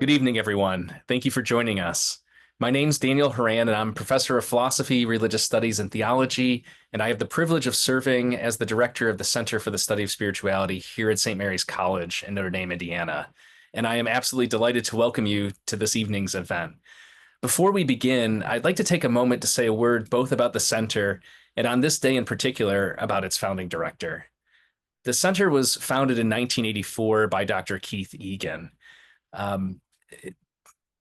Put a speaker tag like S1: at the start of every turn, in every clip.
S1: Good evening, everyone. Thank you for joining us. My name's Daniel Horan, and I'm professor of philosophy, religious studies, and theology, and I have the privilege of serving as the director of the Center for the Study of Spirituality here at St. Mary's College in Notre Dame, Indiana. And I am absolutely delighted to welcome you to this evening's event. Before we begin, I'd like to take a moment to say a word both about the center and on this day in particular about its founding director. The center was founded in 1984 by Dr. Keith Egan. Um,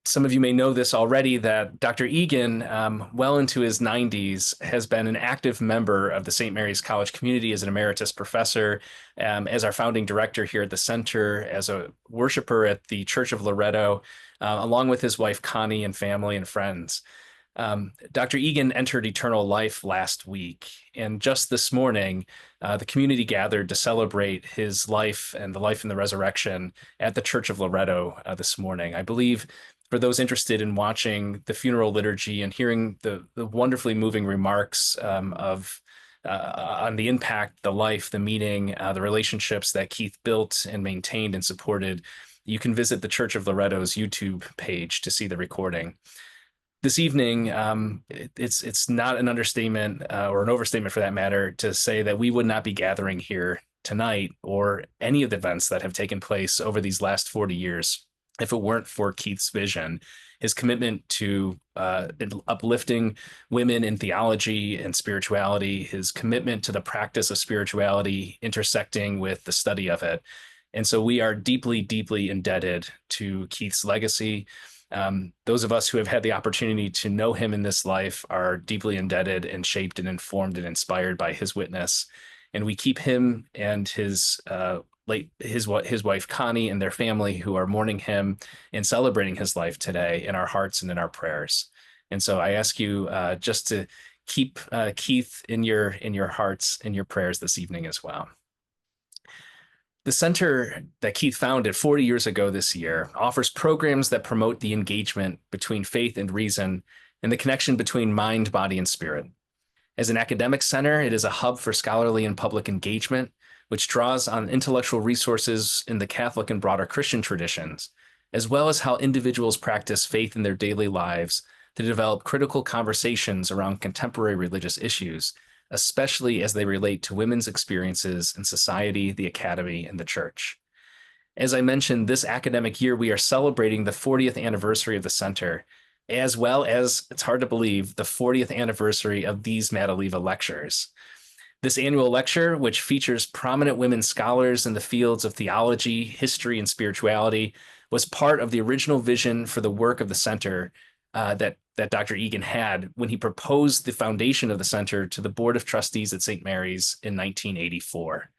S1: some of you may know this already that Dr. Egan, well into his 90s, has been an active member of the St. Mary's College community as an emeritus professor, as our founding director here at the center, as a worshiper at the Church of Loretto, along with his wife Connie and family and friends. Dr. Egan entered eternal life last week, and just this morning, the community gathered to celebrate his life and the life and the resurrection at the Church of Loretto this morning. I believe for those interested in watching the funeral liturgy and hearing the wonderfully moving remarks on the impact, the life, the meaning, the relationships that Keith built and maintained and supported, you can visit the Church of Loretto's YouTube page to see the recording. This evening, it's not an understatement or an overstatement for that matter to say that we would not be gathering here tonight or any of the events that have taken place over these last 40 years if it weren't for Keith's vision, his commitment to uplifting women in theology and spirituality, his commitment to the practice of spirituality intersecting with the study of it. And so we are deeply, deeply indebted to Keith's legacy. Those of us who have had the opportunity to know him in this life are deeply indebted and shaped and informed and inspired by his witness. And we keep him and his wife Connie and their family who are mourning him and celebrating his life today in our hearts and in our prayers. And so I ask you just to keep Keith in your hearts and your prayers this evening as well. The center that Keith founded 40 years ago this year offers programs that promote the engagement between faith and reason and the connection between mind, body, and spirit. As an academic center, it is a hub for scholarly and public engagement, which draws on intellectual resources in the Catholic and broader Christian traditions, as well as how individuals practice faith in their daily lives to develop critical conversations around contemporary religious issues, especially as they relate to women's experiences in society, the academy, and the church. As I mentioned, this academic year, we are celebrating the 40th anniversary of the center, as well as, it's hard to believe, the 40th anniversary of these Madeleva Lectures. This annual lecture, which features prominent women scholars in the fields of theology, history, and spirituality, was part of the original vision for the work of the center that Dr. Egan had when he proposed the foundation of the center to the Board of Trustees at St. Mary's in 1984.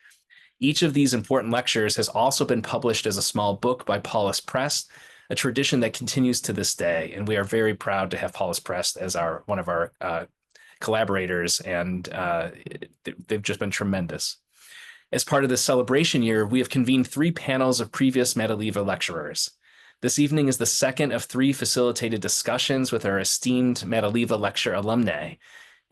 S1: Each of these important lectures has also been published as a small book by Paulus Press, a tradition that continues to this day, and we are very proud to have Paulus Press as one of our collaborators, and they've just been tremendous. As part of this celebration year, we have convened 3 panels of previous Madeleva lecturers. This evening is the second of 3 facilitated discussions with our esteemed Madeleva Lecture alumni,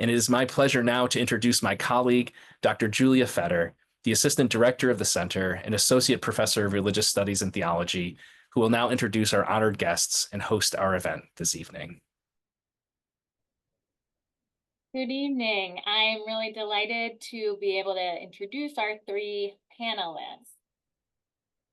S1: and it is my pleasure now to introduce my colleague, Dr. Julia Fetter, the Assistant Director of the Center and Associate Professor of Religious Studies and Theology, who will now introduce our honored guests and host our event this evening.
S2: Good evening. I'm really delighted to be able to introduce our 3 panelists.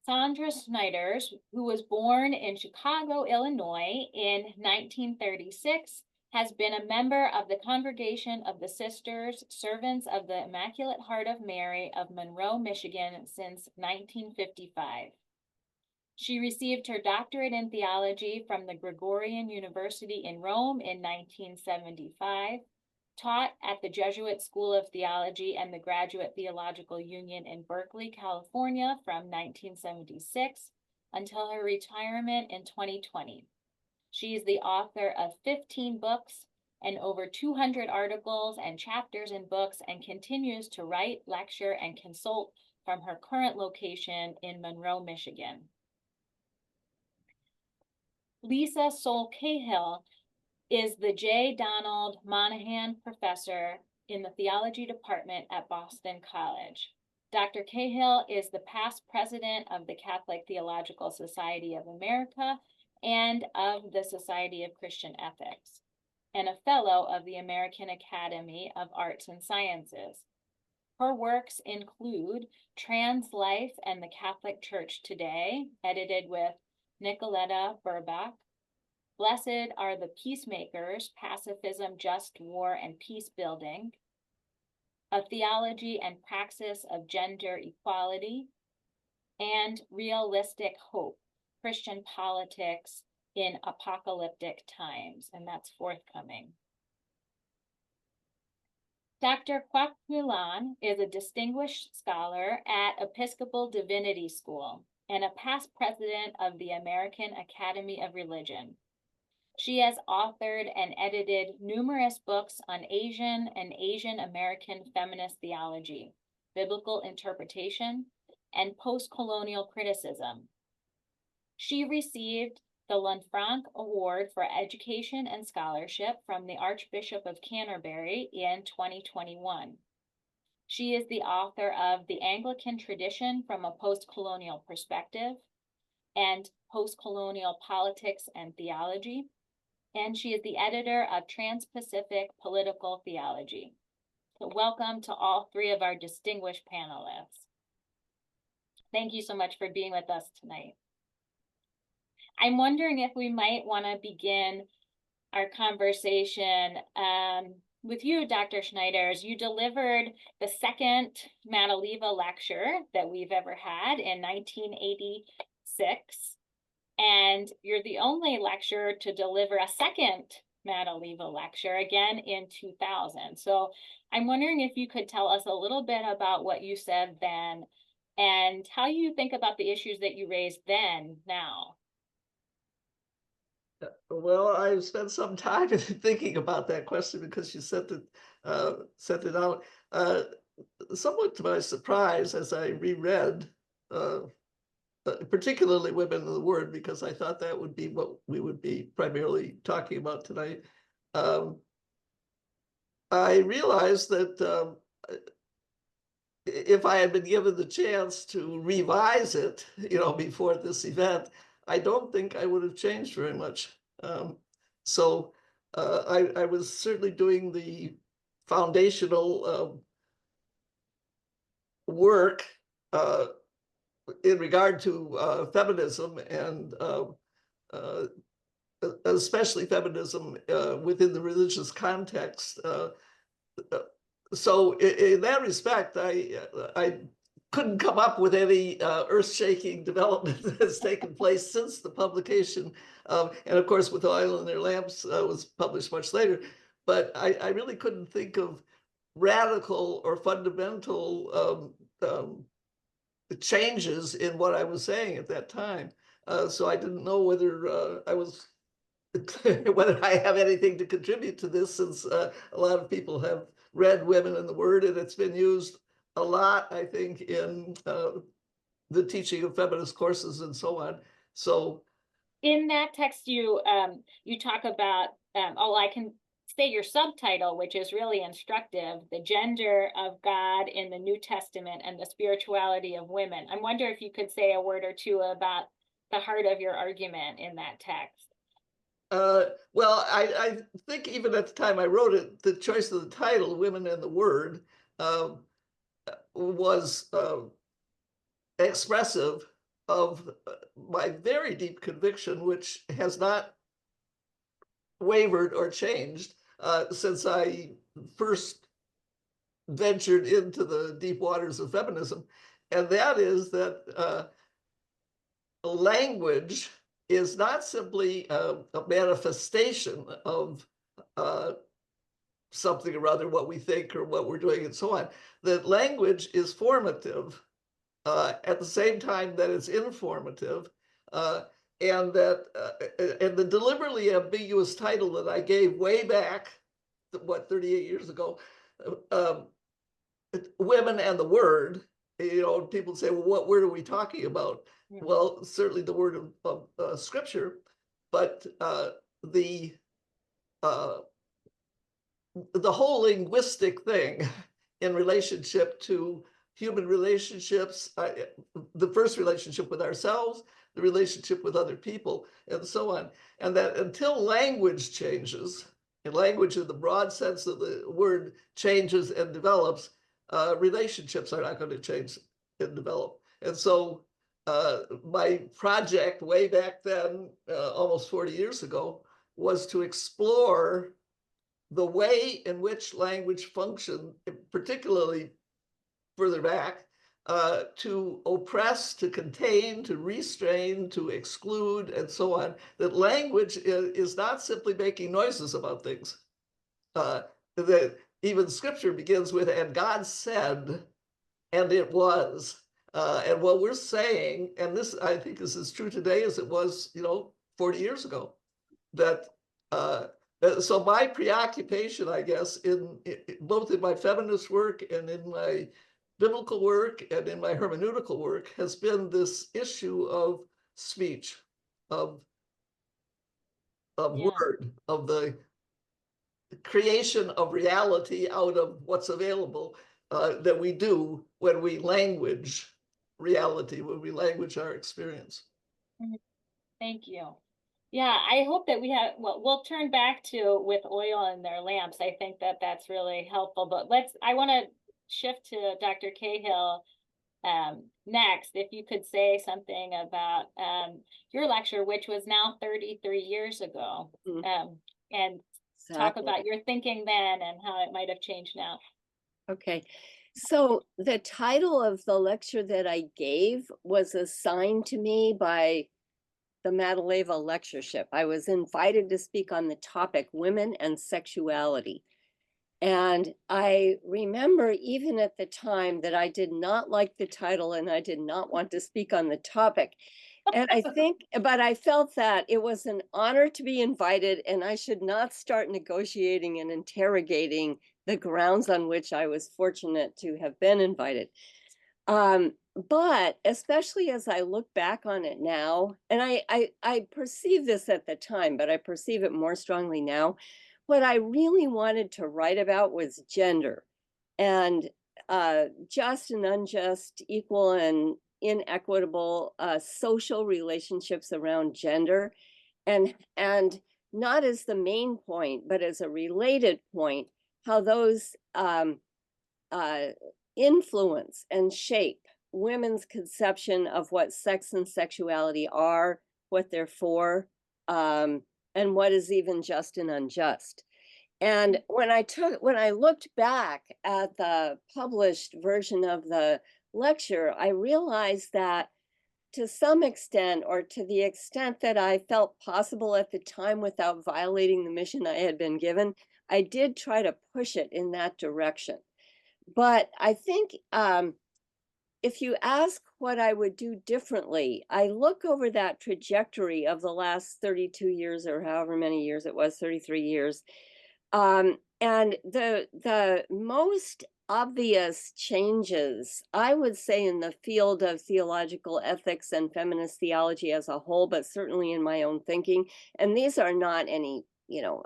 S2: Sandra Schneiders, who was born in Chicago, Illinois in 1936, has been a member of the Congregation of the Sisters, Servants of the Immaculate Heart of Mary of Monroe, Michigan since 1955. She received her doctorate in theology from the Gregorian University in Rome in 1975, taught at the Jesuit School of Theology and the Graduate Theological Union in Berkeley, California from 1976 until her retirement in 2020. She is the author of 15 books and over 200 articles and chapters in books, and continues to write, lecture, and consult from her current location in Monroe, Michigan. Lisa Sol Cahill is the J. Donald Monahan Professor in the Theology Department at Boston College. Dr. Cahill is the past president of the Catholic Theological Society of America and of the Society of Christian Ethics, and a fellow of the American Academy of Arts and Sciences. Her works include Trans Life and the Catholic Church Today, edited with Nicoletta Burbach, Blessed Are the Peacemakers, Pacifism, Just War, and Peace Building, A Theology and Praxis of Gender Equality, and Realistic Hope, Christian Politics in Apocalyptic Times, and that's forthcoming. Dr. Kwok Pui Lan is a distinguished scholar at Episcopal Divinity School and a past president of the American Academy of Religion. She has authored and edited numerous books on Asian and Asian American feminist theology, biblical interpretation, and post-colonial criticism. She received the Lanfranc Award for Education and Scholarship from the Archbishop of Canterbury in 2021. She is the author of The Anglican Tradition from a Post-Colonial Perspective and Post-Colonial Politics and Theology, and she is the editor of Trans-Pacific Political Theology. So welcome to all three of our distinguished panelists. Thank you so much for being with us tonight. I'm wondering if we might want to begin our conversation with you, Dr. Schneiders. You delivered the second Madeleva Lecture that we've ever had in 1986, and you're the only lecturer to deliver a second Madeleva Lecture again in 2000. So I'm wondering if you could tell us a little bit about what you said then and how you think about the issues that you raised then now.
S3: Well, I've spent some time thinking about that question because you sent it out. Somewhat to my surprise, as I reread, particularly Women in the Word, because I thought that would be what we would be primarily talking about tonight. I realized that if I had been given the chance to revise it, before this event, I don't think I would have changed very much. So I was certainly doing the foundational work in regard to feminism, and especially feminism within the religious context. So in that respect, I couldn't come up with any earth-shaking development that has taken place since the publication. And of course, With Oil in Their Lamps was published much later. But I really couldn't think of radical or fundamental changes in what I was saying at that time. So I didn't know whether whether I have anything to contribute to this, since a lot of people have read Women in the Word, and it's been used a lot, I think, in the teaching of feminist courses and so on. So
S2: in that text, you talk about, I can say your subtitle, which is really instructive, The Gender of God in the New Testament and the Spirituality of Women. I wonder if you could say a word or two about the heart of your argument in that text.
S3: Well, I think even at the time I wrote it, the choice of the title, Women in the Word, was expressive of my very deep conviction, which has not wavered or changed since I first ventured into the deep waters of feminism. And that is that language is not simply a manifestation of something or other, what we think or what we're doing and so on. That language is formative at the same time that it's informative, and that and the deliberately ambiguous title that I gave way back, 38 years ago, Women and the Word. People say, well, what word are we talking about? Yeah. Well, certainly the word of Scripture, but the whole linguistic thing in relationship to human relationships, the first relationship with ourselves, the relationship with other people, and so on. And that until language changes, and language in the broad sense of the word changes and develops, relationships are not going to change and develop. And so my project way back then, almost 40 years ago, was to explore the way in which language functioned, particularly further back, to oppress, to contain, to restrain, to exclude, and so on. That language is not simply making noises about things. That even scripture begins with, and God said, and it was. And what we're saying, and this I think is as true today as it was, 40 years ago, that so my preoccupation, I guess, in both in my feminist work and in my biblical work and in my hermeneutical work, has been this issue of speech, of word, of the creation of reality out of what's available, that we do when we language reality, when we language our experience.
S2: Thank you. Yeah, I hope that we'll turn back to with oil in their lamps. I think that that's really helpful, but I want to shift to Dr. Cahill next. If you could say something about your lecture, which was now 33 years ago, and talk about your thinking then and how it might have changed now.
S4: Okay. So the title of the lecture that I gave was assigned to me by the Madeleva Lectureship. I was invited to speak on the topic Women and Sexuality. And I remember even at the time that I did not like the title and I did not want to speak on the topic. And but I felt that it was an honor to be invited and I should not start negotiating and interrogating the grounds on which I was fortunate to have been invited. But especially as I look back on it now, and I perceive this at the time, but I perceive it more strongly now, what I really wanted to write about was gender and just and unjust, equal and inequitable social relationships around gender, and not as the main point, but as a related point, how those influence and shape women's conception of what sex and sexuality are, what they're for, and what is even just and unjust. And when I looked back at the published version of the lecture, I realized that to some extent, or to the extent that I felt possible at the time without violating the mission I had been given, I did try to push it in that direction. But I think if you ask what I would do differently, I look over that trajectory of the last 32 years or however many years it was, 33 years. And the most obvious changes, I would say, in the field of theological ethics and feminist theology as a whole, but certainly in my own thinking, and these are not any,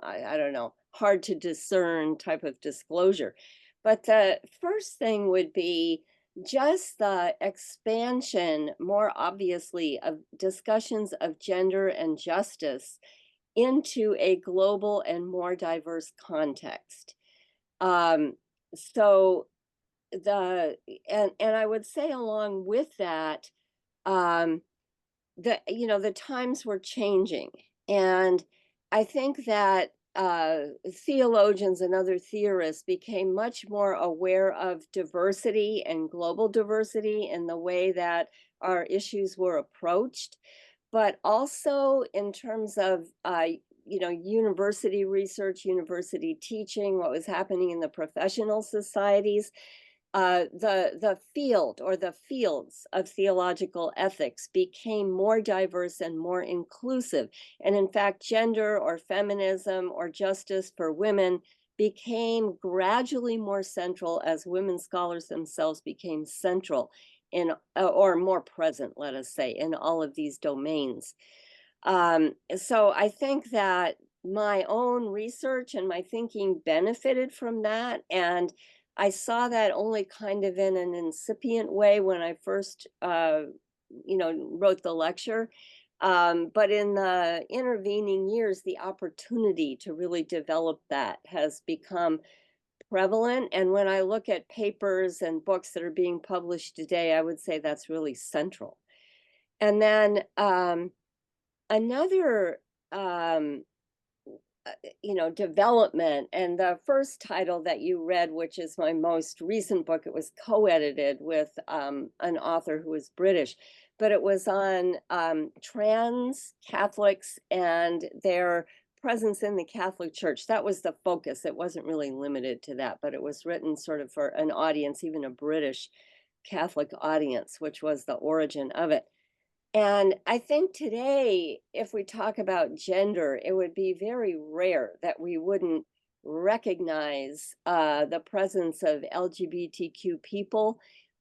S4: I don't know, hard to discern type of disclosure. But the first thing would be just the expansion, more obviously, of discussions of gender and justice into a global and more diverse context. So I would say along with that, the times were changing, and I think that theologians and other theorists became much more aware of diversity and global diversity in the way that our issues were approached, but also in terms of university research, university teaching, what was happening in the professional societies. The field or the fields of theological ethics became more diverse and more inclusive. And in fact, gender or feminism or justice for women became gradually more central as women scholars themselves became central in, or more present, let us say, in all of these domains. So I think that my own research and my thinking benefited from that. And I saw that only kind of in an incipient way when I first, wrote the lecture. But in the intervening years, the opportunity to really develop that has become prevalent. And when I look at papers and books that are being published today, I would say that's really central. And then another development, and the first title that you read, which is my most recent book, it was co-edited with an author who was British, but it was on trans Catholics and their presence in the Catholic Church. That was the focus. It wasn't really limited to that, but it was written sort of for an audience, even a British Catholic audience, which was the origin of it. And I think today, if we talk about gender, it would be very rare that we wouldn't recognize the presence of LGBTQ people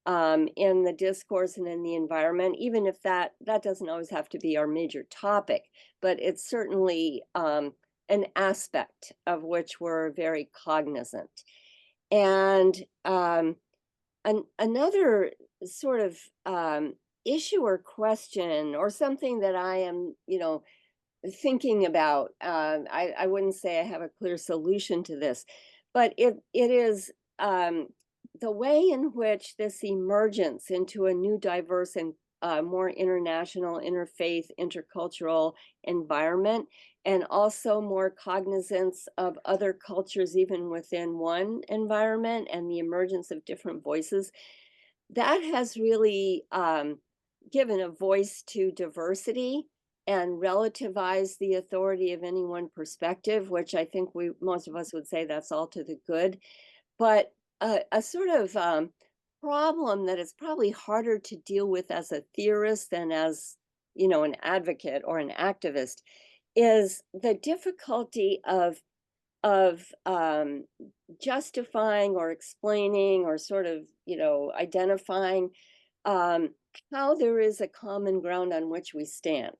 S4: in the discourse and in the environment, even if that doesn't always have to be our major topic, but it's certainly an aspect of which we're very cognizant. And another sort of issue or question or something that I am, thinking about. I wouldn't say I have a clear solution to this, but it is the way in which this emergence into a new, diverse, and more international, interfaith, intercultural environment, and also more cognizance of other cultures, even within one environment, and the emergence of different voices, that has really given a voice to diversity and relativized the authority of any one perspective, which I think most of us would say that's all to the good. But a sort of problem that is probably harder to deal with as a theorist than as, an advocate or an activist is the difficulty of justifying or explaining or sort of, identifying how there is a common ground on which we stand.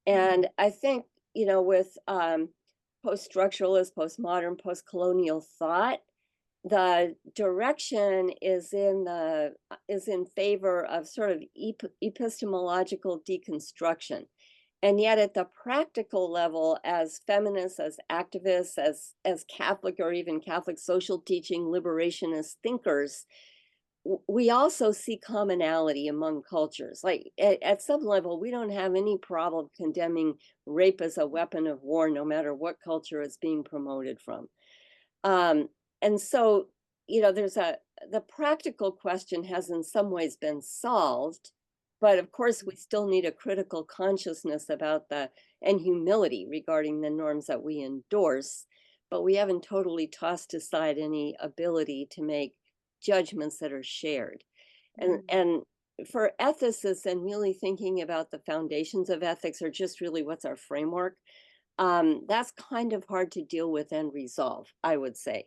S4: And I think, with post-structuralist, postmodern, post-colonial thought, the direction is in favor of sort of epistemological deconstruction. And yet at the practical level, as feminists, as activists, as Catholic or even Catholic social teaching liberationist thinkers, we also see commonality among cultures. Like at some level, we don't have any problem condemning rape as a weapon of war, no matter what culture it's being promoted from. And so, the practical question has in some ways been solved, but of course we still need a critical consciousness about and humility regarding the norms that we endorse, but we haven't totally tossed aside any ability to make judgments that are shared. And for ethicists and really thinking about the foundations of ethics, or just really what's our framework, that's kind of hard to deal with and resolve, I would say.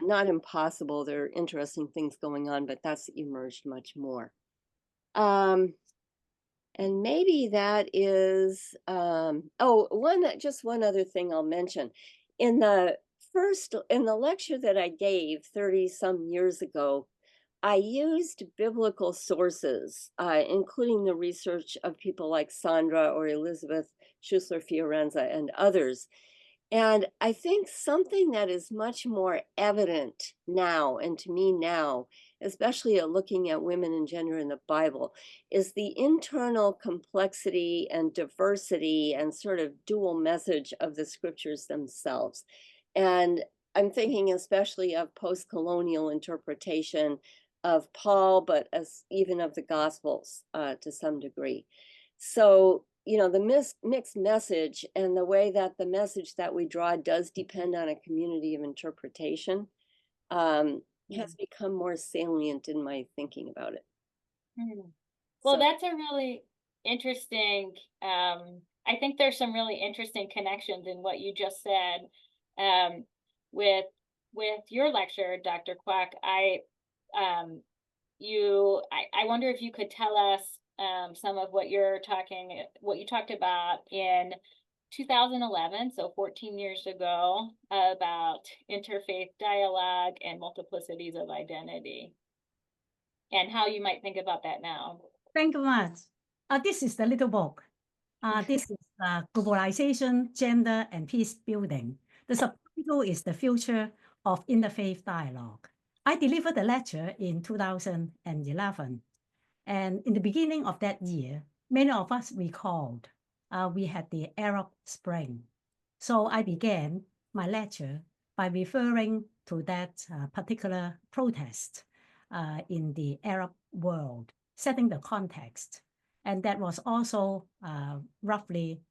S4: Not impossible. There are interesting things going on, but that's emerged much more. And maybe that is, just one other thing I'll mention. In the lecture that I gave 30 some years ago, I used biblical sources, including the research of people like Sandra or Elizabeth Schussler-Fiorenza and others. And I think something that is much more evident now, and to me now, especially looking at women and gender in the Bible, is the internal complexity and diversity and sort of dual message of the scriptures themselves. And I'm thinking especially of post-colonial interpretation of Paul, but even of the Gospels to some degree. So, the mixed message and the way that the message that we draw does depend on a community of interpretation has become more salient in my thinking about it.
S2: Well, that's a really interesting, I think there's some really interesting connections in what you just said with your lecture, Dr. Kwok. I wonder if you could tell us some of what you talked about in 2011, so 14 years ago, about interfaith dialogue and multiplicities of identity, and how you might think about that now.
S5: Thank you much. This is the little book. This is Globalization, Gender, and Peace Building. The subtitle is The Future of Interfaith Dialogue. I delivered the lecture in 2011. And in the beginning of that year, many of us recalled we had the Arab Spring. So I began my lecture by referring to that particular protest in the Arab world, setting the context. And that was also roughly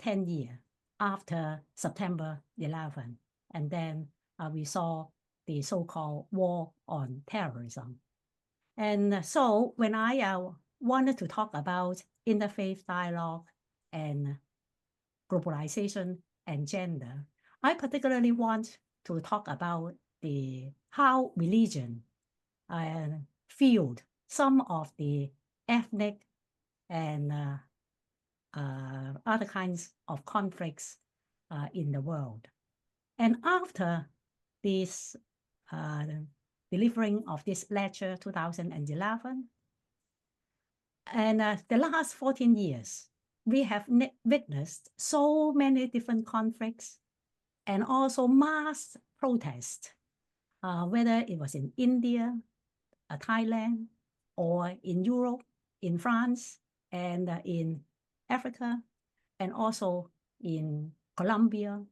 S5: 10 years after September 11. And then we saw the so-called war on terrorism. And so when I wanted to talk about interfaith dialogue and globalization and gender, I particularly want to talk about how religion fueled some of the ethnic and other kinds of conflicts in the world. And after this delivering of this lecture 2011, and the last 14 years, we have witnessed so many different conflicts and also mass protests, whether it was in India, Thailand, or in Europe, in France, and in Africa, and also in Colombia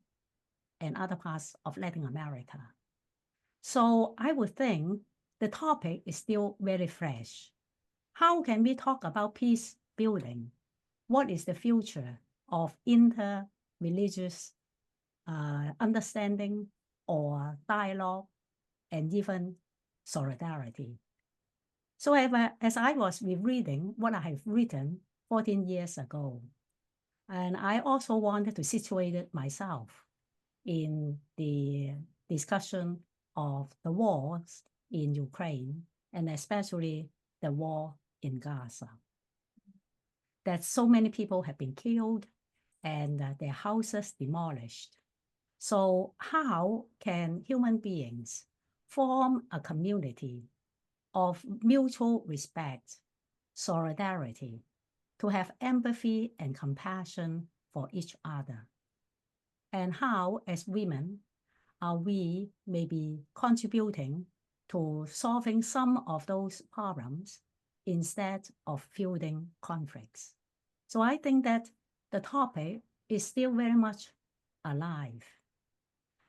S5: and other parts of Latin America. So I would think the topic is still very fresh. How can we talk about peace building? What is the future of inter-religious understanding or dialogue and even solidarity? So as I was rereading what I have written 14 years ago, and I also wanted to situate myself in the discussion of the wars in Ukraine, and especially the war in Gaza. That so many people have been killed and their houses demolished. So how can human beings form a community of mutual respect, solidarity, to have empathy and compassion for each other? And how, as women, we may be contributing to solving some of those problems instead of fueling conflicts. So I think that the topic is still very much alive.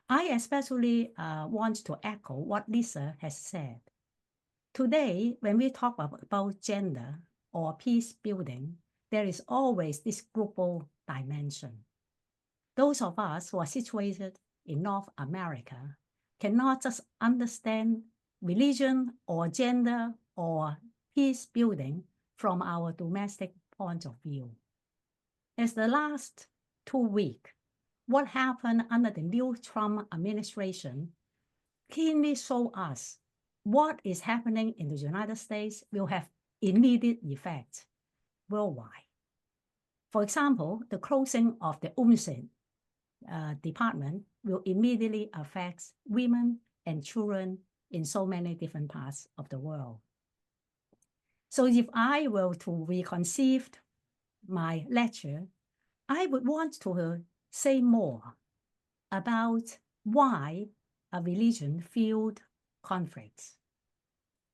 S5: I especially want to echo what Lisa has said. Today, when we talk about gender or peace building, there is always this global dimension. Those of us who are situated in North America cannot just understand religion or gender or peace building from our domestic point of view. As the last 2 weeks, what happened under the new Trump administration keenly show us what is happening in the United States will have immediate effect worldwide. For example, the closing of the UNICEF department will immediately affect women and children in so many different parts of the world. So if I were to reconceive my lecture, I would want to say more about why a religion fueled conflicts.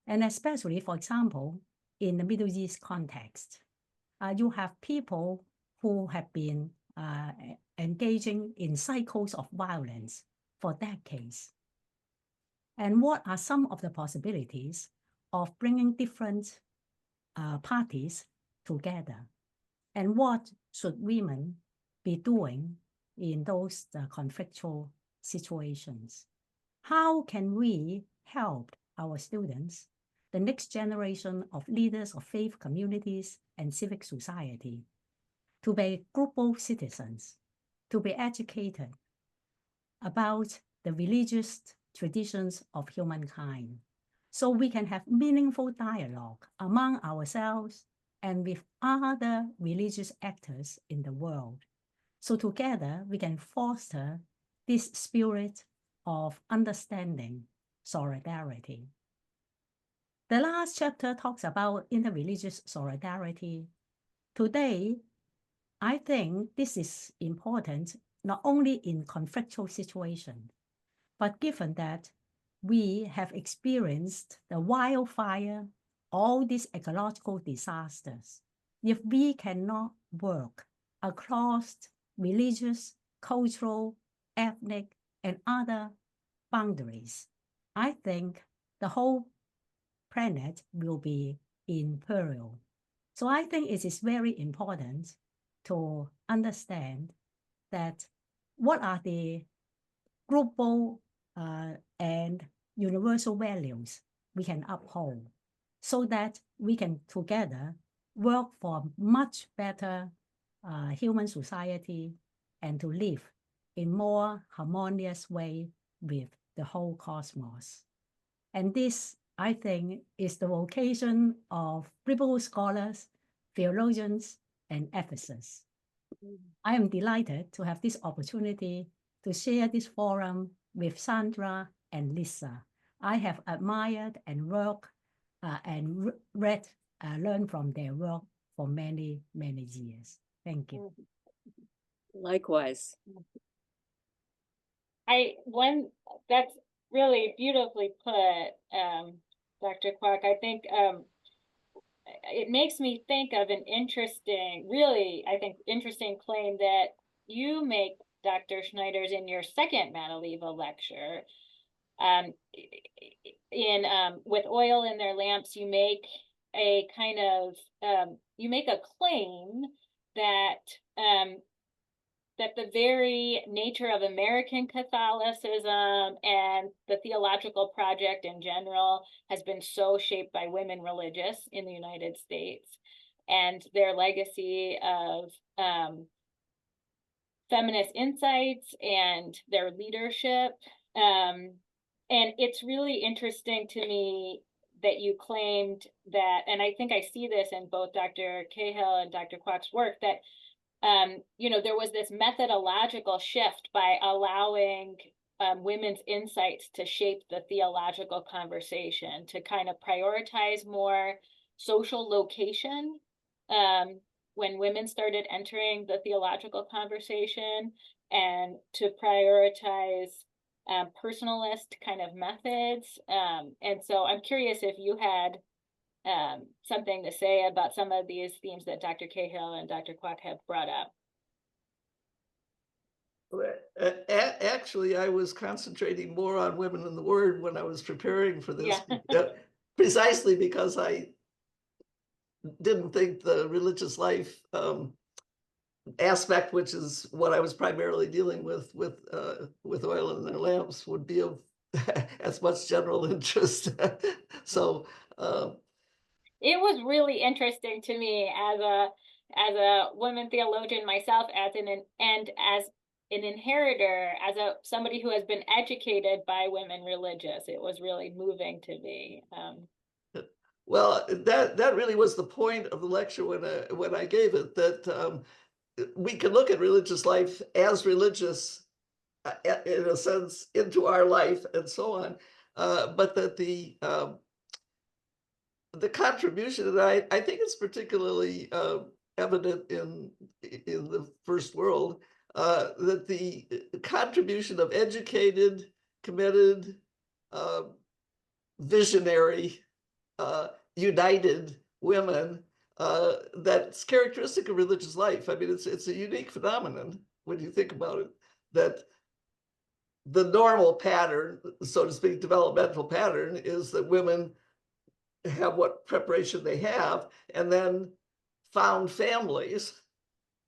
S5: And especially, for example, in the Middle East context, you have people who have been engaging in cycles of violence for decades. And what are some of the possibilities of bringing different parties together? And what should women be doing in those conflictual situations? How can we help our students, the next generation of leaders of faith communities and civic society, to be global citizens, to be educated about the religious traditions of humankind, so we can have meaningful dialogue among ourselves and with other religious actors in the world, So together we can foster this spirit of understanding, solidarity. The last chapter talks about interreligious solidarity. Today, I think this is important not only in conflictual situations, but given that we have experienced the wildfire, all these ecological disasters, if we cannot work across religious, cultural, ethnic, and other boundaries, I think the whole planet will be in peril. So I think it is very important to understand that what are the global and universal values we can uphold so that we can together work for much better human society and to live in more harmonious way with the whole cosmos. And this, I think, is the vocation of biblical scholars, theologians, and ethicists. I am delighted to have this opportunity to share this forum with Sandra and Lisa. I have admired and worked and learned from their work for many, many years. Thank you.
S4: Likewise.
S2: That's really beautifully put, Dr. Kwok. I think it makes me think of an interesting claim that you make, Dr. Schneiders, in your second Madeleva lecture. With oil in their lamps, you make a kind of you make a claim that that the very nature of American Catholicism and the theological project in general has been so shaped by women religious in the United States, and their legacy of feminist insights and their leadership. And it's really interesting to me that you claimed that, and I think I see this in both Dr. Cahill and Dr. Kwok's work, that there was this methodological shift by allowing women's insights to shape the theological conversation, to kind of prioritize more social location when women started entering the theological conversation, and to prioritize personalist kind of methods. And so I'm curious if you had something to say about some of these themes that Dr. Cahill and Dr. Kwok have brought up.
S3: Actually, I was concentrating more on women in the Word when I was preparing for this, precisely because I didn't think the religious life aspect, which is what I was primarily dealing with oil in their lamps, would be of as much general interest. So
S2: it was really interesting to me as a woman theologian myself, as an inheritor, as somebody who has been educated by women religious. It was really moving to me.
S3: Well, that really was the point of the lecture when I gave it, that we can look at religious life as religious in a sense into our life and so on, but that the contribution, and I think it's particularly evident in the First World, that the contribution of educated, committed, visionary, united women, that's characteristic of religious life. I mean, it's a unique phenomenon when you think about it, that the normal pattern, so to speak, developmental pattern, is that women have what preparation they have, and then found families,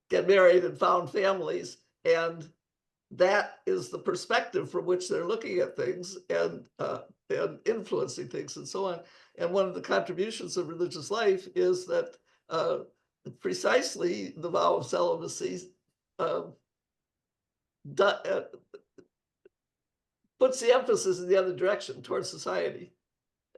S3: get married and found families, and that is the perspective from which they're looking at things and influencing things and so on. And one of the contributions of religious life is that precisely the vow of celibacy puts the emphasis in the other direction towards society.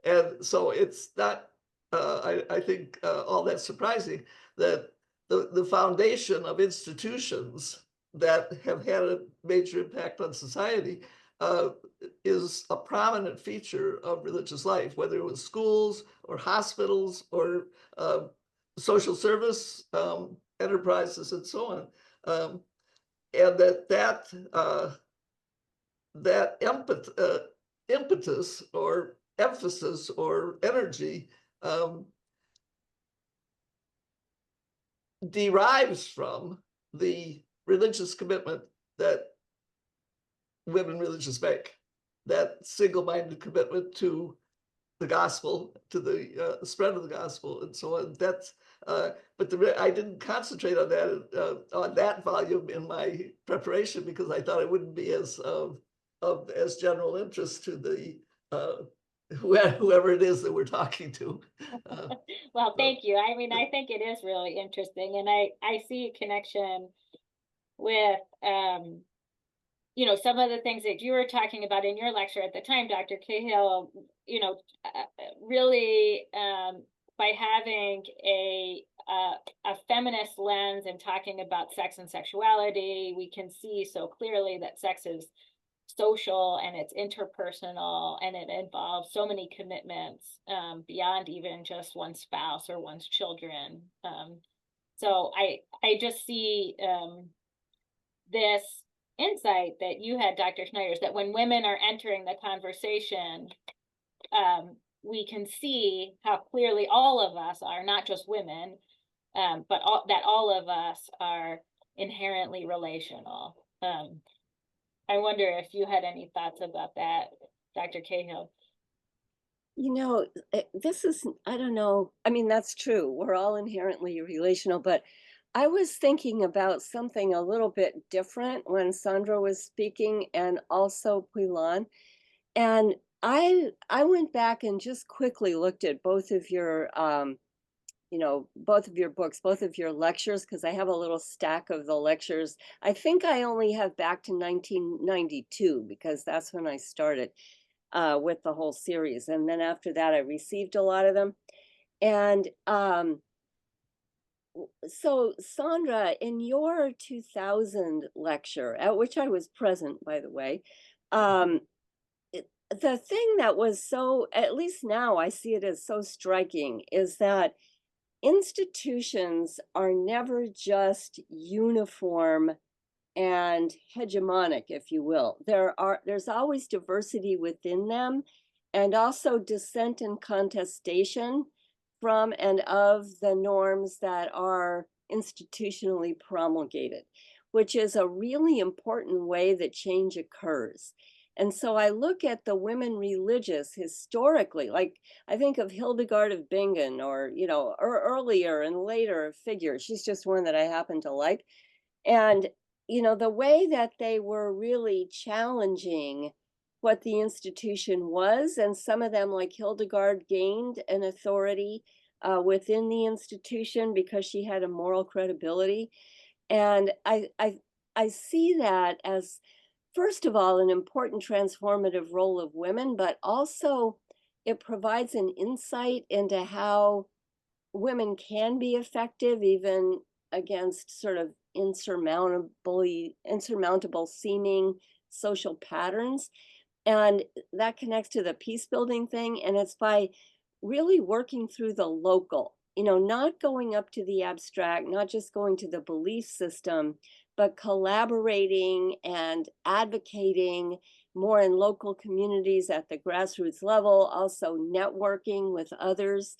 S3: And so it's not, I think, all that surprising that the foundation of institutions that have had a major impact on society is a prominent feature of religious life, whether it was schools or hospitals or social service enterprises and so on. And that impetus or emphasis or energy derives from the religious commitment that women religious make, that single-minded commitment to the gospel, to the spread of the gospel, and so on. That's but I didn't concentrate on that volume in my preparation because I thought it wouldn't be as of as general interest to the whoever it is that we're talking to.
S2: Well, thank you. I mean, I think it is really interesting, and I see a connection with you know, some of the things that you were talking about in your lecture at the time, Dr. Cahill, you know, really by having a feminist lens and talking about sex and sexuality, we can see so clearly that sex is social and it's interpersonal and it involves so many commitments beyond even just one spouse or one's children. So I just see this insight that you had, Dr. Schneiders, that when women are entering the conversation, we can see how clearly all of us are, not just women, but that all of us are inherently relational. I wonder if you had any thoughts about that, Dr. Cahill.
S4: You know, this is, I don't know. I mean, that's true. We're all inherently relational, but I was thinking about something a little bit different when Sandra was speaking and also Pui Lan. And I went back and just quickly looked at both of your you know, both of your books, both of your lectures, because I have a little stack of the lectures. I think I only have back to 1992 because that's when I started with the whole series. And then after that, I received a lot of them. And so Sandra, in your 2000 lecture, at which I was present, by the way, the thing that was so, at least now I see it as so striking, is that institutions are never just uniform and hegemonic, if you will. There's always diversity within them, and also dissent and contestation from and of the norms that are institutionally promulgated, which is a really important way that change occurs. And so I look at the women religious historically, like I think of Hildegard of Bingen or, you know, or earlier and later figures. She's just one that I happen to like. And, you know, the way that they were really challenging what the institution was, and some of them, like Hildegard, gained an authority within the institution because she had a moral credibility. And I see that as, first of all, an important transformative role of women, but also it provides an insight into how women can be effective even against sort of insurmountable seeming social patterns. And that connects to the peace building thing. And it's by really working through the local, you know, not going up to the abstract, not just going to the belief system, but collaborating and advocating more in local communities at the grassroots level, also networking with others.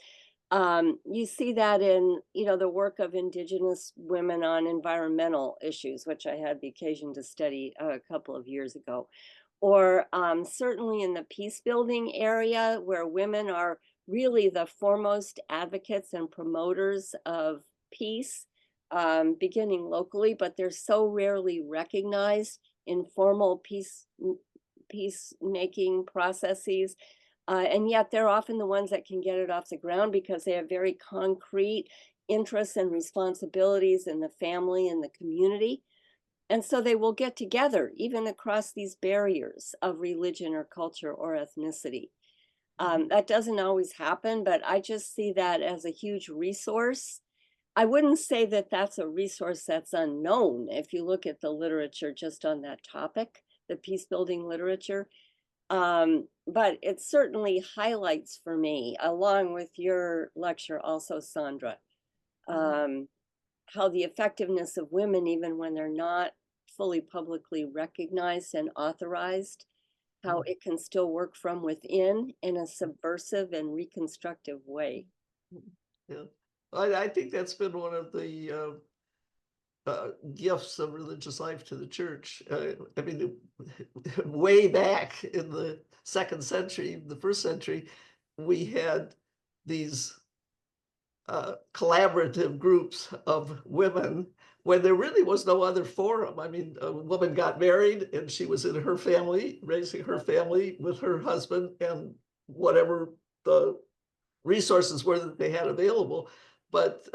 S4: You see that in, you know, the work of Indigenous women on environmental issues, which I had the occasion to study a couple of years ago, or certainly in the peace building area where women are really the foremost advocates and promoters of peace, beginning locally, but they're so rarely recognized in formal peacemaking processes. And yet they're often the ones that can get it off the ground because they have very concrete interests and responsibilities in the family and the community. And so they will get together even across these barriers of religion or culture or ethnicity. That doesn't always happen, but I just see that as a huge resource I wouldn't say that that's a resource that's unknown. If you look at the literature just on that topic, the peace building literature, but it certainly highlights for me, along with your lecture also, Sandra, how the effectiveness of women, even when they're not fully publicly recognized and authorized, how it can still work from within in a subversive and reconstructive way.
S3: Yeah, I think that's been one of the gifts of religious life to the church. I mean, way back in the 2nd century, the 1st century, we had these collaborative groups of women when there really was no other forum. I mean, a woman got married and she was in her family, raising her family with her husband and whatever the resources were that they had available. But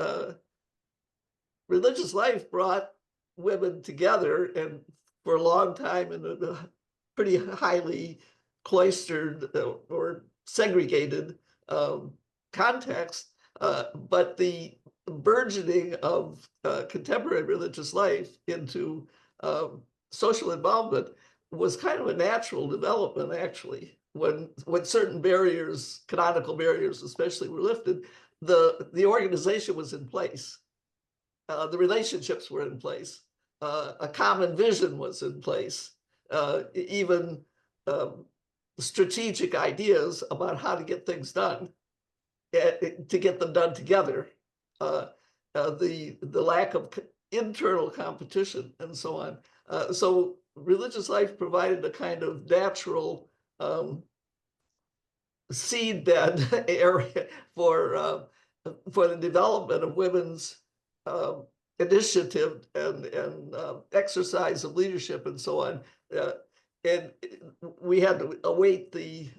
S3: religious life brought women together, and for a long time in a pretty highly cloistered or segregated context. But the burgeoning of contemporary religious life into social involvement was kind of a natural development, actually. When certain barriers, canonical barriers especially, were lifted, the organization was in place. The relationships were in place. A common vision was in place. Even strategic ideas about how to get things done, to get them done together. The lack of internal competition and so on. So religious life provided a kind of natural seedbed area for the development of women's initiative and exercise of leadership and so on. And we had to await the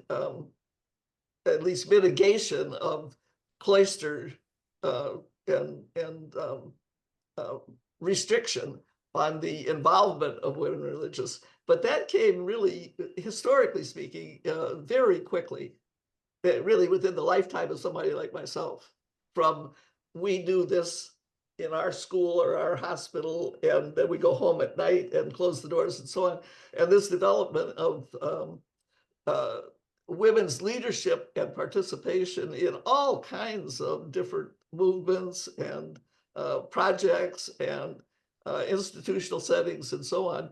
S3: at least mitigation of cloister and restriction on the involvement of women religious. But that came really, historically speaking, very quickly, really within the lifetime of somebody like myself. From we do this in our school or our hospital, and then we go home at night and close the doors and so on. And this development of women's leadership and participation in all kinds of different movements and projects and institutional settings and so on.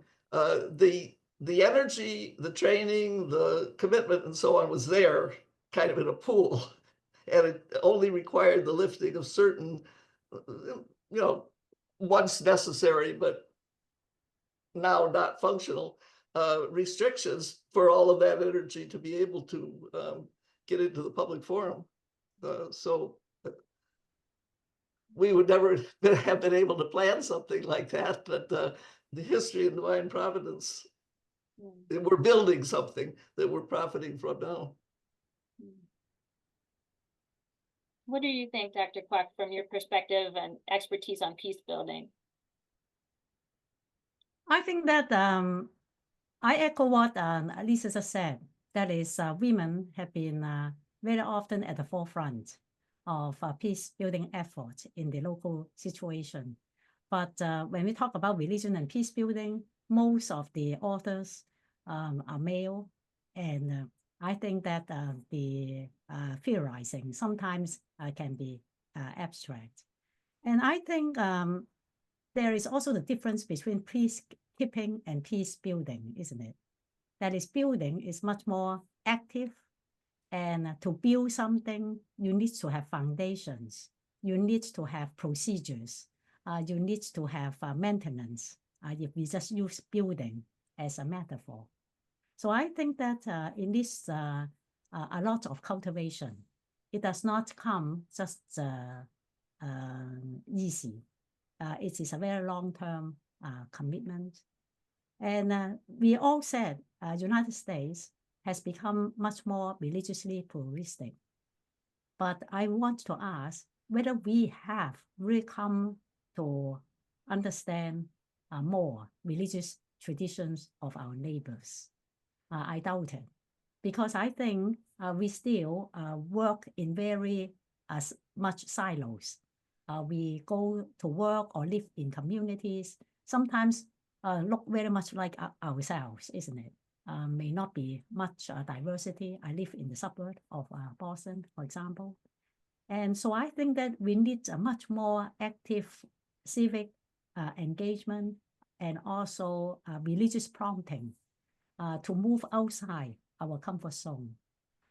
S3: The energy, the training, the commitment and so on was there, kind of in a pool. And it only required the lifting of certain, once necessary, but now not functional restrictions for all of that energy to be able to get into the public forum. So we would never have been able to plan something like that, but the history and divine providence, we're building something that we're profiting from now.
S2: What do you think, Dr. Kwok, from your perspective and expertise on peace building?
S5: I think that I echo what Lisa just said. That is, women have been very often at the forefront of peace building efforts in the local situation. But when we talk about religion and peace building, most of the authors are male, and I think that the theorizing sometimes can be abstract. And I think there is also the difference between peacekeeping and peace building, isn't it? That is, building is much more active, and to build something, you need to have foundations, you need to have procedures, you need to have maintenance, if we just use building as a metaphor. So I think that it needs a lot of cultivation. It does not come just easy. It is a very long-term commitment. And we all said United States has become much more religiously pluralistic. But I want to ask whether we have really come to understand more religious traditions of our neighbors. I doubt it, because I think we still work in very much silos. we go to work or live in communities, sometimes look very much like ourselves, isn't it? May not be much diversity. I live in the suburb of Boston, for example. And so I think that we need a much more active civic engagement and also religious prompting to move outside our comfort zone,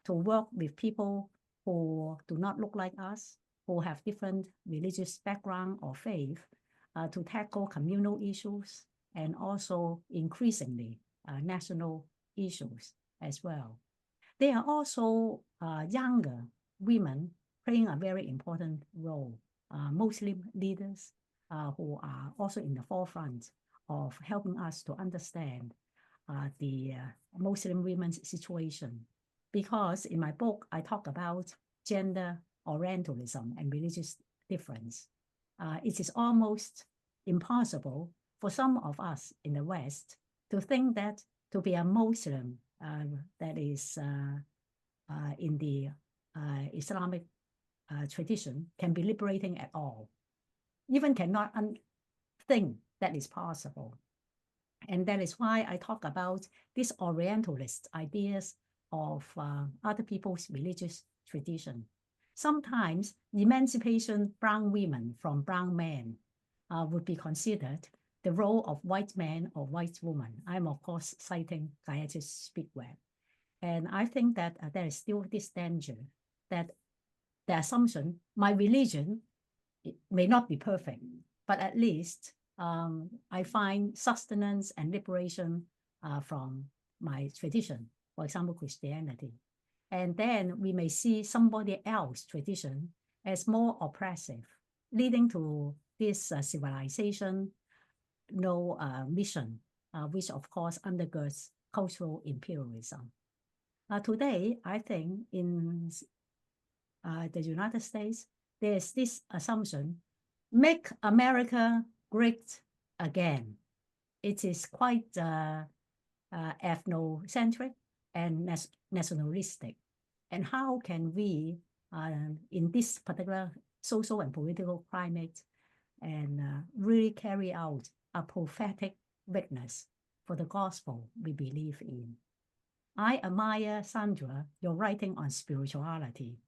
S5: to work with people who do not look like us, who have different religious background or faith, to tackle communal issues and also increasingly national issues as well. There are also younger women playing a very important role, Muslim leaders who are also in the forefront of helping us to understand the Muslim women's situation. Because in my book, I talk about gender Orientalism and religious difference. It is almost impossible for some of us in the West to think that to be a Muslim that is in the Islamic tradition can be liberating at all. Even cannot think that is possible. And that is why I talk about these Orientalist ideas of other people's religious tradition. Sometimes emancipation brown women from brown men would be considered the role of white man or white woman. I'm of course citing Gayatri Speakwell. And I think that there is still this danger that the assumption, my religion may not be perfect, but at least I find sustenance and liberation from my tradition, for example, Christianity. And then we may see somebody else's tradition as more oppressive, leading to this civilization, mission, which of course undergirds cultural imperialism. Today, I think in the United States, there's this assumption, make America great again. It is quite ethnocentric and nationalistic. And how can we, in this particular social and political climate, and really carry out a prophetic witness for the gospel we believe in? I admire, Sandra, your writing on spirituality.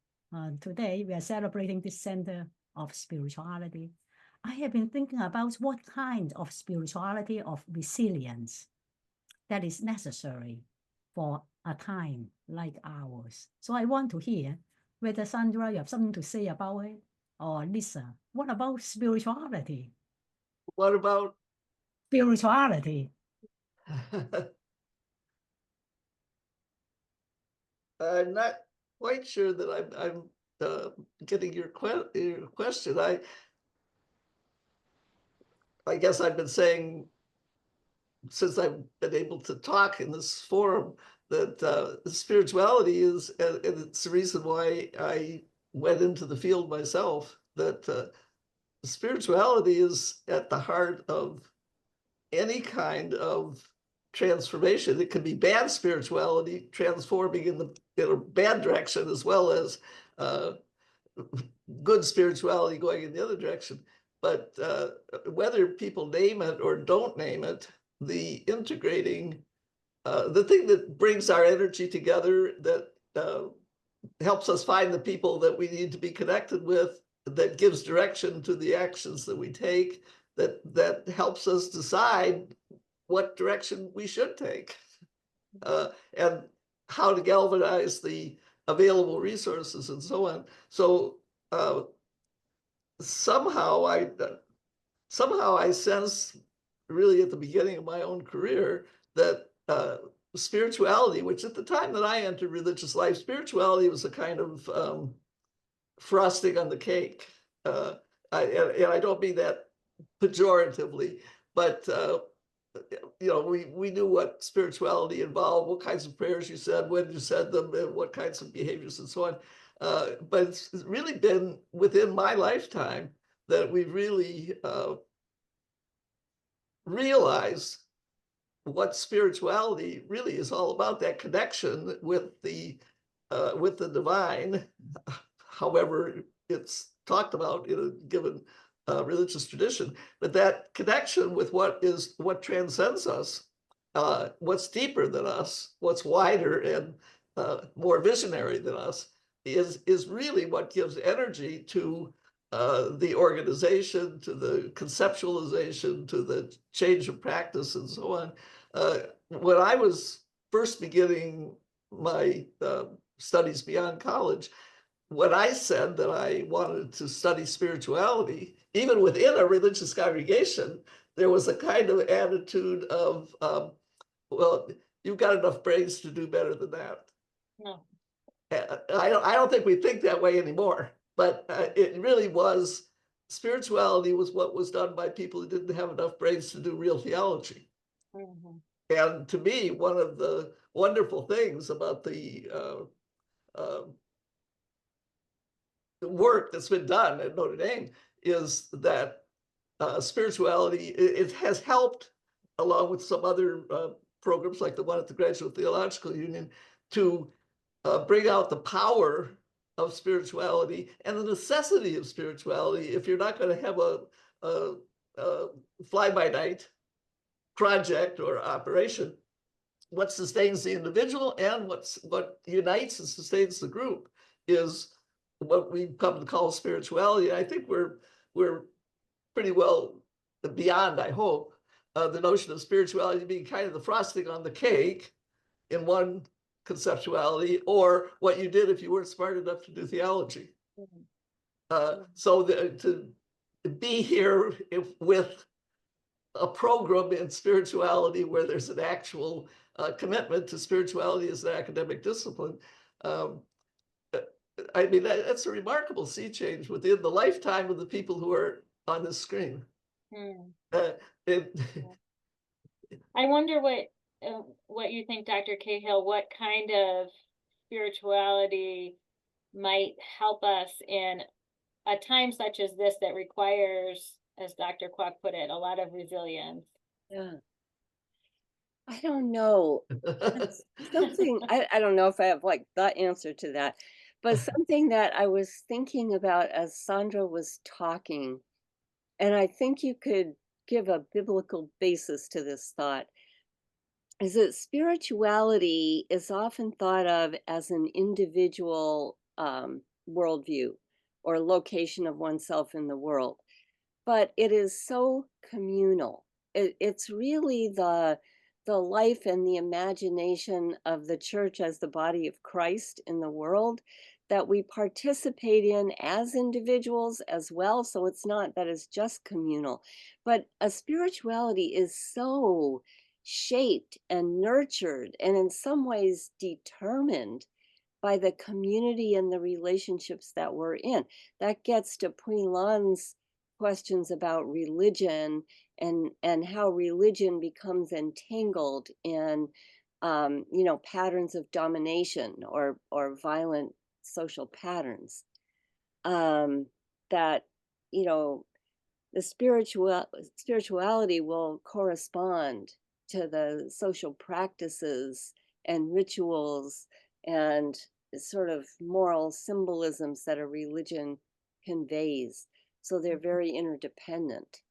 S5: Today, we are celebrating this Center of Spirituality. I have been thinking about what kind of spirituality of resilience that is necessary for a time like ours. So I want to hear whether, Sandra, you have something to say about it, or Lisa, what about spirituality?
S3: What about
S5: Spirituality.
S3: I'm not quite sure that I'm getting your question. I guess I've been saying since I've been able to talk in this forum that spirituality is, and it's the reason why I went into the field myself, that spirituality is at the heart of any kind of transformation. It can be bad spirituality transforming in a bad direction, as well as good spirituality going in the other direction. But whether people name it or don't name it, the integrating, the thing that brings our energy together, that helps us find the people that we need to be connected with, that gives direction to the actions that we take, that helps us decide what direction we should take, and how to galvanize the available resources and so on. So somehow I sense, really at the beginning of my own career, that spirituality, which at the time that I entered religious life, spirituality was a kind of frosting on the cake. And I don't mean that pejoratively, but we knew what spirituality involved, what kinds of prayers you said, when you said them, and what kinds of behaviors and so on. But it's really been within my lifetime that we really realize what spirituality really is all about, that connection with the divine, however it's talked about in a given religious tradition, but that connection with what transcends us, what's deeper than us, what's wider and more visionary than us, is really what gives energy to the organization, to the conceptualization, to the change of practice, and so on. When I was first beginning my studies beyond college, when I said that I wanted to study spirituality, even within a religious congregation, there was a kind of attitude of, well, you've got enough brains to do better than that.
S2: No.
S3: I don't think we think that way anymore, but it really was, spirituality was what was done by people who didn't have enough brains to do real theology.
S2: Mhm.
S3: And to me, one of the wonderful things about the work that's been done at Notre Dame is that spirituality, it has helped, along with some other programs like the one at the Graduate Theological Union, to bring out the power of spirituality and the necessity of spirituality if you're not going to have a fly-by-night project or operation. What sustains the individual and what unites and sustains the group is what we've come to call spirituality. I think we're pretty well beyond, I hope, the notion of spirituality being kind of the frosting on the cake in one conceptuality, or what you did if you weren't smart enough to do theology. So to be here with a program in spirituality where there's an actual commitment to spirituality as an academic discipline, I mean, that's a remarkable sea change within the lifetime of the people who are on this screen.
S2: I wonder what you think, Dr. Cahill, what kind of spirituality might help us in a time such as this that requires, as Dr. Kwok put it, a lot of resilience.
S4: Yeah. I don't know. Something, I don't know if I have like the answer to that, but something that I was thinking about as Sandra was talking, and I think you could give a biblical basis to this thought, is that spirituality is often thought of as an individual worldview or location of oneself in the world, but it is so communal. It's really the life and the imagination of the church as the body of Christ in the world that we participate in as individuals as well. So it's not that it's just communal, but a spirituality is so shaped and nurtured and in some ways determined by the community and the relationships that we're in. That gets to Pui Lan's questions about religion and how religion becomes entangled in patterns of domination or violent social patterns, that the spirituality will correspond to the social practices and rituals and sort of moral symbolisms that a religion conveys. So they're very interdependent.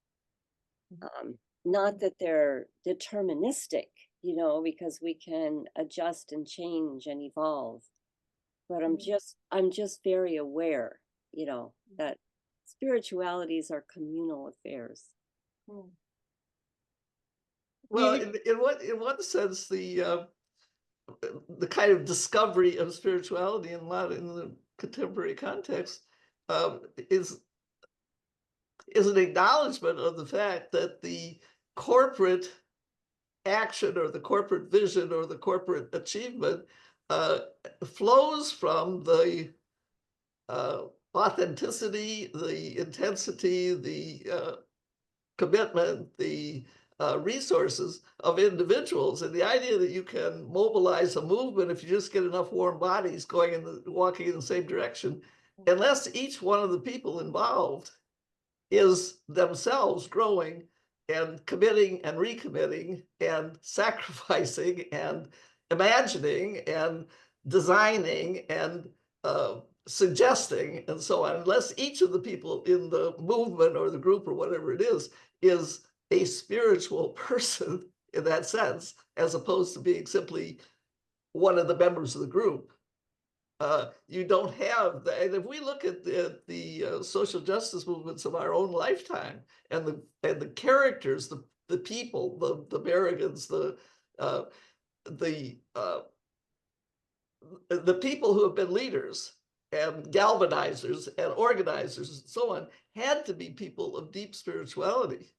S4: Not that they're deterministic, because we can adjust and change and evolve. But I'm just very aware, that spiritualities are communal affairs.
S3: Well, in one sense, the kind of discovery of spirituality in the contemporary context is an acknowledgement of the fact that the corporate action or the corporate vision or the corporate achievement flows from the authenticity, the intensity, the commitment, the resources of individuals. And the idea that you can mobilize a movement if you just get enough warm bodies walking in the same direction, unless each one of the people involved is themselves growing and committing and recommitting and sacrificing and imagining and designing and suggesting and so on, unless each of the people in the movement or the group or whatever it is a spiritual person in that sense, as opposed to being simply one of the members of the group. You don't have that. And if we look at the social justice movements of our own lifetime and the characters, the people, the Americans, the people who have been leaders and galvanizers and organizers and so on had to be people of deep spirituality,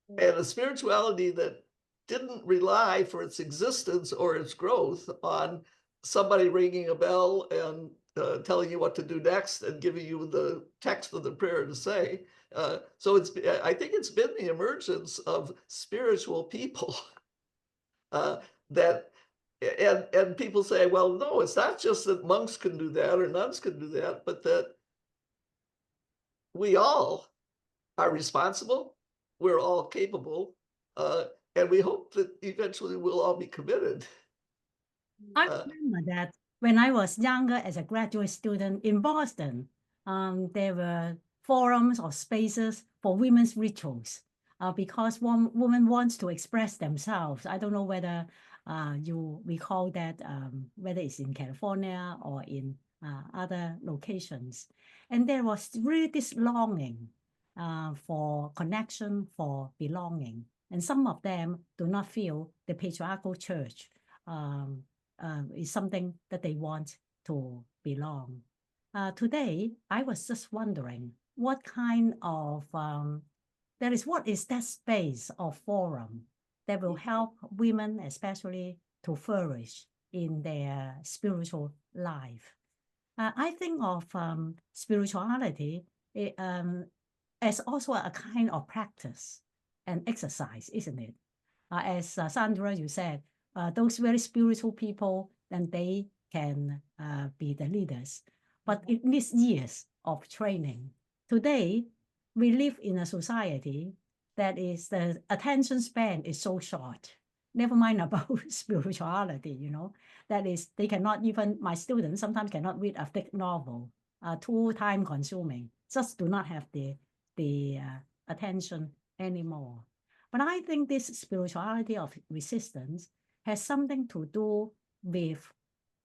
S3: and a spirituality that didn't rely for its existence or its growth on somebody ringing a bell and telling you what to do next and giving you the text of the prayer to say. So I think it's been the emergence of spiritual people that, and people say, well, no, it's not just that monks can do that or nuns can do that, but that we all are responsible, we're all capable, and we hope that eventually we'll all be committed.
S5: I remember that when I was younger as a graduate student in Boston, there were forums or spaces for women's rituals because one woman wants to express themselves. I don't know whether you recall that, whether it's in California or in other locations. And there was really this longing for connection, for belonging. And some of them do not feel the patriarchal church is something that they want to belong. Today, I was just wondering what kind of, what is that space or forum that will help women especially to flourish in their spiritual life. I think of spirituality as also a kind of practice and exercise, isn't it? As Sandra, you said, those very spiritual people, then they can be the leaders. But it needs years of training. Today, we live in a society that is, the attention span is so short. Never mind about spirituality, you know. That is, they cannot even, my students sometimes cannot read a thick novel, too time consuming, just do not have the attention anymore. But I think this spirituality of resistance has something to do with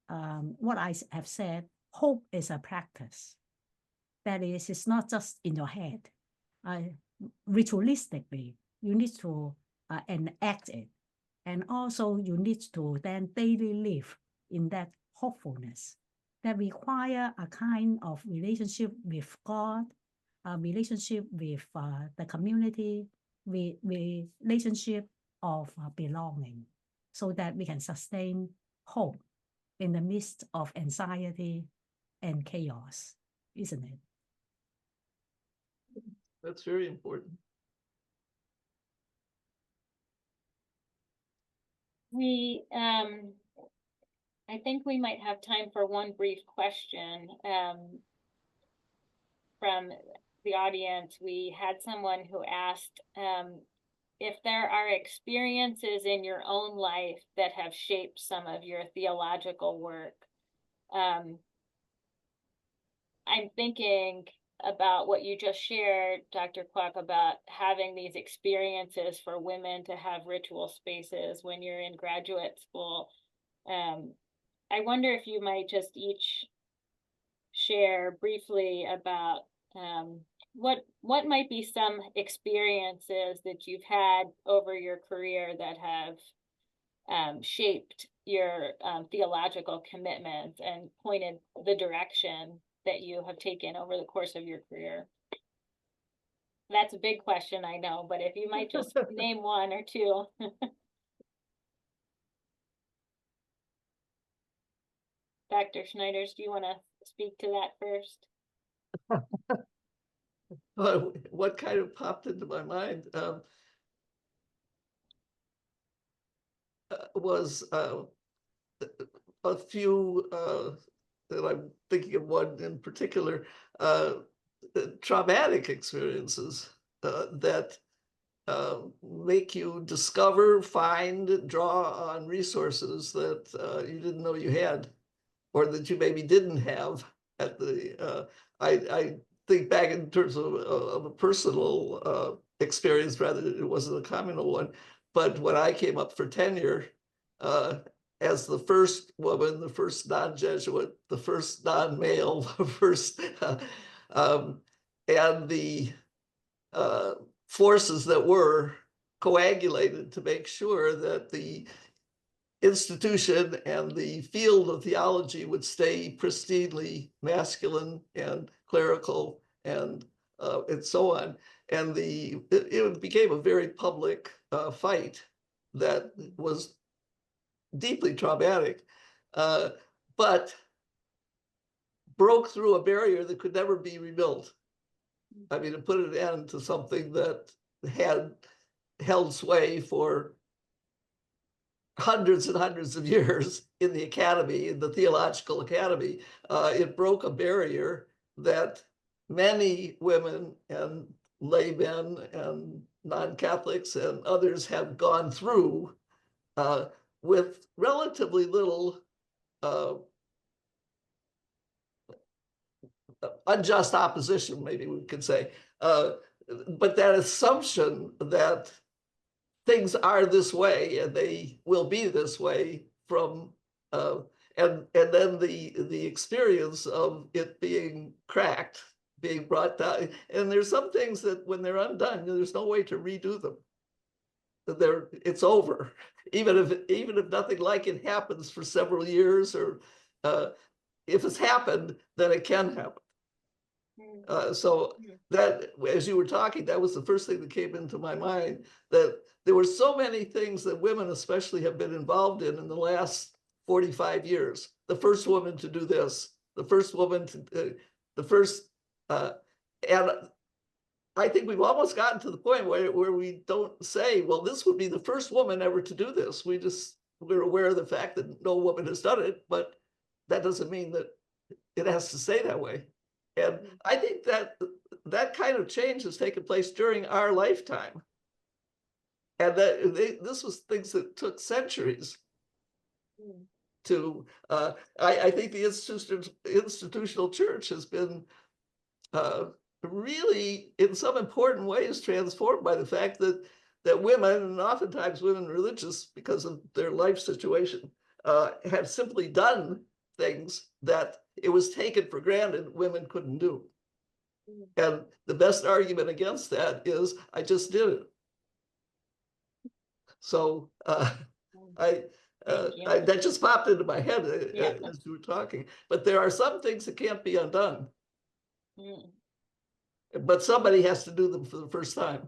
S5: what I have said. Hope is a practice. That is, it's not just in your head. Ritualistically, you need to enact it. And also you need to then daily live in that hopefulness that require a kind of relationship with God, a relationship with the community, relationship of belonging, so that we can sustain hope in the midst of anxiety and chaos, isn't it?
S3: That's very important.
S2: I think we might have time for one brief question from the audience. We had someone who asked if there are experiences in your own life that have shaped some of your theological work. I'm thinking about what you just shared, Dr. Kwok, about having these experiences for women to have ritual spaces when you're in graduate school. I wonder if you might just each share briefly about what might be some experiences that you've had over your career that have shaped your theological commitments and pointed the direction that you have taken over the course of your career. That's a big question, I know, but if you might just name one or two. Dr. Schneiders, do you want to speak to that first?
S3: What kind of popped into my mind was a few, that I'm thinking of one in particular, traumatic experiences that make you discover, find, draw on resources that you didn't know you had, or that you maybe didn't have at the, I think back in terms of a personal experience, rather than it wasn't a communal one. But when I came up for tenure, as the first woman, the first non-Jesuit, the first non-male, the first, and the forces that were coagulated to make sure that the institution and the field of theology would stay pristinely masculine and clerical and so on. And it became a very public fight that was deeply traumatic, but broke through a barrier that could never be rebuilt. I mean, it put an end to something that had held sway for hundreds and hundreds of years in the academy, in the theological academy. It broke a barrier that many women and laymen and non-Catholics and others have gone through with relatively little unjust opposition, maybe we could say. But that assumption that things are this way and they will be this way from and then the experience of it being cracked, being brought down. And there's some things that when they're undone, there's no way to redo them. It's over. Even if nothing like it happens for several years, or if it's happened, then it can happen. So that, as you were talking, that was the first thing that came into my mind, that there were so many things that women especially have been involved in the last 45 years. The first woman to do this, the first woman to, and I think we've almost gotten to the point where we don't say, well, this would be the first woman ever to do this. We're aware of the fact that no woman has done it, but that doesn't mean that it has to stay that way. And I think that kind of change has taken place during our lifetime. And this was things that took centuries to, I think the institutional church has been really, in some important ways, transformed by the fact that women, and oftentimes women religious because of their life situation, have simply done things that it was taken for granted women couldn't do. And the best argument against that is, I just did it. So that just popped into my head as you were talking. But there are some things that can't be undone. But somebody has to do them for the first time.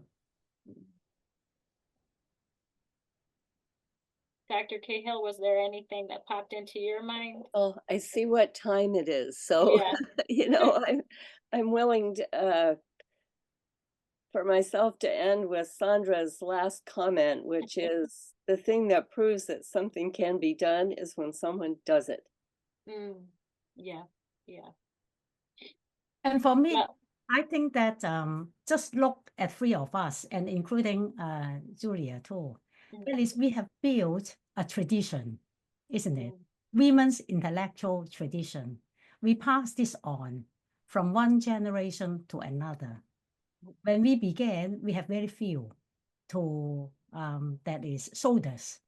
S2: Dr. Cahill, was there anything that popped into your mind?
S4: Oh, I see what time it is. So, I'm willing to, for myself to end with Sandra's last comment, which is the thing that proves that something can be done is when someone does it.
S2: Yeah.
S5: And for me, I think that just look at three of us, and including Julia too. At least we have built a tradition, isn't it? Women's intellectual tradition. We pass this on from one generation to another. When we began, we have very few to that is shoulders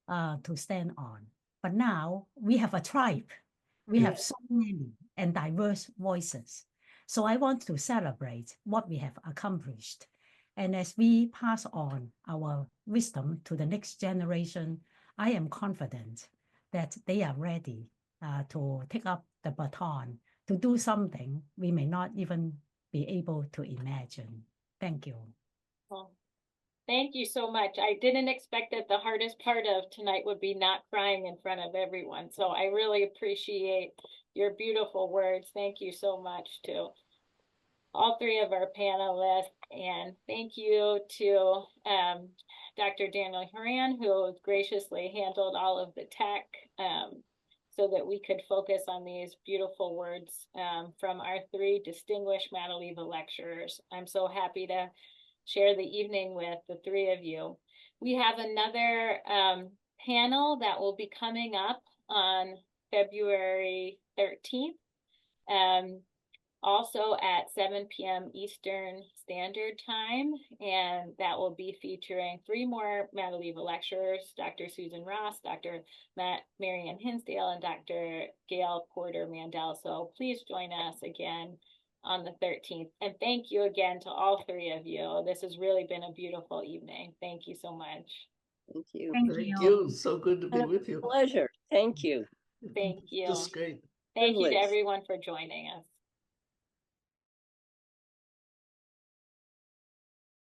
S5: to stand on. But now we have a tribe. We have so many and diverse voices. So I want to celebrate what we have accomplished. And as we pass on our wisdom to the next generation, I am confident that they are ready to take up the baton, to do something we may not even be able to imagine. Thank you.
S2: Well, thank you so much. I didn't expect that the hardest part of tonight would be not crying in front of everyone. So I really appreciate your beautiful words. Thank you so much to all three of our panelists, and thank you to Dr. Daniel Horan, who graciously handled all of the tech so that we could focus on these beautiful words from our three distinguished Madeleva lecturers. I'm so happy to share the evening with the three of you. We have another panel that will be coming up on February 13th. Also at 7 p.m. Eastern Standard Time, and that will be featuring 3 more Madeleva lecturers, Dr. Susan Ross, Dr. Marianne Hinsdale, and Dr. Gail Porter Mandel. So please join us again on the 13th. And thank you again to all 3 of you. This has really been a beautiful evening. Thank you so much.
S4: Thank you.
S5: Thank
S3: Thank
S5: you.
S3: you. So good to be
S4: And a
S3: with you.
S4: pleasure. Thank you.
S2: Thank you.
S3: Just great.
S2: Thank you to
S4: Privilege.
S2: everyone for joining us.